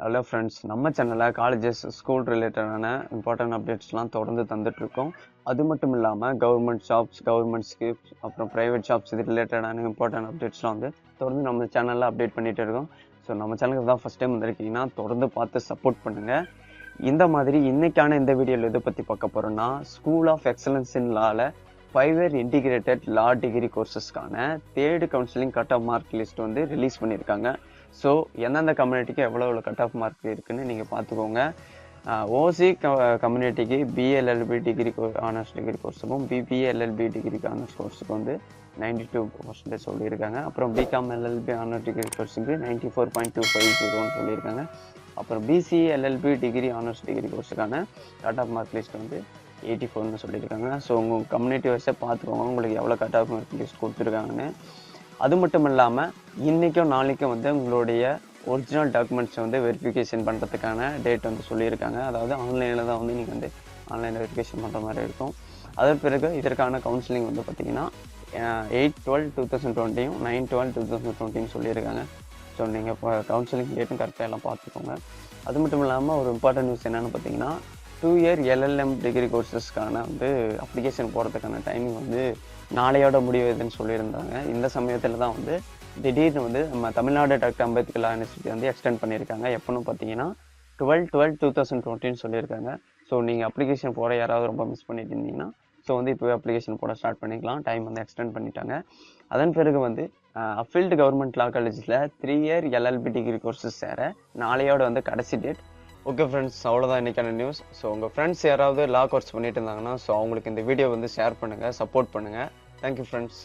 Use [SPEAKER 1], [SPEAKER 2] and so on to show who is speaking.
[SPEAKER 1] Hello friends, நம்ம சேனலில் colleges school ரிலேட்டடான இம்பார்ட்டன்ட் அப்டேட்ஸ்லாம் தொடர்ந்து தந்துட்டுருக்கோம். அது மட்டும் இல்லாமல் கவர்மெண்ட் ஜாப்ஸ், கவர்மெண்ட் ஸ்கீம்ஸ், அப்புறம் ப்ரைவேட் ஜாப்ஸ் இது ரிலேட்டடான இம்பார்ட்டன்ட் அப்டேட்ஸ்லாம் வந்து தொடர்ந்து நம்ம சேனலில் அப்டேட் பண்ணிகிட்டு இருக்கோம். ஸோ நம்ம சேனலுக்கு தான் ஃபஸ்ட் டைம் வந்திருக்கீங்கன்னா தொடர்ந்து பார்த்து சப்போர்ட் பண்ணுங்கள். இந்த மாதிரி இன்னைக்கான இந்த வீடியோவில் எதை பற்றி பார்க்க போகிறோன்னா, ஸ்கூல் ஆஃப் எக்ஸலன்ஸ் இன் லாவில் 5 இயர் இன்டிகிரேட்டட் லா டிகிரி கோர்சஸ்க்கான third counselling cut off mark list வந்து ரிலீஸ் பண்ணியிருக்காங்க. ஸோ எந்தெந்த கம்யூனிட்டிக்கு எவ்வளோ கட் ஆஃப் மார்க் இருக்குன்னு நீங்கள் பார்த்துக்கோங்க. ஓசி கம்யூனிட்டிக்கு பிஎல்எல்பி டிகிரி ஆனர்ஸ் டிகிரி கோர்ஸுக்கும் பிபிஎல்எல்பி டிகிரி ஆனர்ஸ் கோர்ஸுக்கு வந்து 92% சொல்லியிருக்காங்க. அப்புறம் பிகாம் எல்எல்பி ஆனர்ஸ் டிகிரி கோர்ஸுக்கு 94.250 சொல்லியிருக்காங்க. அப்புறம் பிசிஎல்எல்பி டிகிரி ஆனர்ஸ் டிகிரி கோர்ஸுக்கான கட் ஆஃப் மார்க் லிஸ்ட் வந்து 84 சொல்லியிருக்காங்க. ஸோ உங்கள் கம்யூனிட்டி வைஸை பார்த்துக்கோங்க, உங்களுக்கு எவ்வளோ கட் ஆஃப் மார்க் லிஸ்ட் கொடுத்துருக்காங்கன்னு. அது மட்டும் இல்லாமல் இன்றைக்கும் நாளைக்கும் வந்து உங்களுடைய ஒரிஜினல் டாக்குமெண்ட்ஸை வந்து வெரிஃபிகேஷன் பண்ணுறதுக்கான டேட் வந்து சொல்லியிருக்காங்க. அதாவது ஆன்லைனில் தான் வந்து நீங்கள் வந்து ஆன்லைனில் வெரிஃபிகேஷன் பண்ணுற மாதிரி இருக்கும். அதன் பிறகு இதற்கான கவுன்சிலிங் வந்து பார்த்திங்கன்னா 8/12/2020 9/12/2020 சொல்லியிருக்காங்க. ஸோ நீங்கள் இப்போ கவுன்சிலிங் டேட்டும் கரெக்டாக எல்லாம் பார்த்துக்கோங்க. அது மட்டும் இல்லாமல் ஒரு இம்பார்ட்டன்ட் நியூஸ் என்னென்னு பார்த்தீங்கன்னா, 2 இயர் எல்எல்எம் டிகிரி கோர்சஸ்க்கான வந்து அப்ளிகேஷன் போகிறதுக்கான டைமிங் வந்து நாளையோட முடிவுதுன்னு சொல்லியிருந்தாங்க. இந்த சமயத்தில் தான் வந்து திடீர்னு வந்து நம்ம தமிழ்நாடு டாக்டர் அம்பேத்கர் லா யூனிவர்சிட்டி வந்து எக்ஸ்டெண்ட் பண்ணியிருக்காங்க. எப்போன்னு பார்த்தீங்கன்னா 12/12/2020 சொல்லியிருக்காங்க. ஸோ நீங்கள் அப்ளிகேஷன் போட யாராவது ரொம்ப மிஸ் பண்ணிட்டு இருந்தீங்கன்னா ஸோ வந்து இப்போவே அப்ளிகேஷன் போட ஸ்டார்ட் பண்ணிக்கலாம். டைம் வந்து எக்ஸ்டெண்ட் பண்ணிட்டாங்க. அதன் பிறகு வந்து அஃபீல்டு கவர்மெண்ட் லா காலேஜில் 3 இயர் எல்எல்பி டிகிரி கோர்சஸ் சேர நாளையோட வந்து கடைசி டேட். ஓகே ஃப்ரெண்ட்ஸ், அவ்வளோதான் இன்றைக்கான நியூஸ். ஸோ உங்கள் ஃப்ரெண்ட்ஸ் யாராவது லா கோர்ஸ் பண்ணிட்டு இருந்தாங்கன்னா ஸோ அவங்களுக்கு இந்த வீடியோ வந்து ஷேர் பண்ணுங்கள், சப்போர்ட் பண்ணுங்கள். Thank you friends.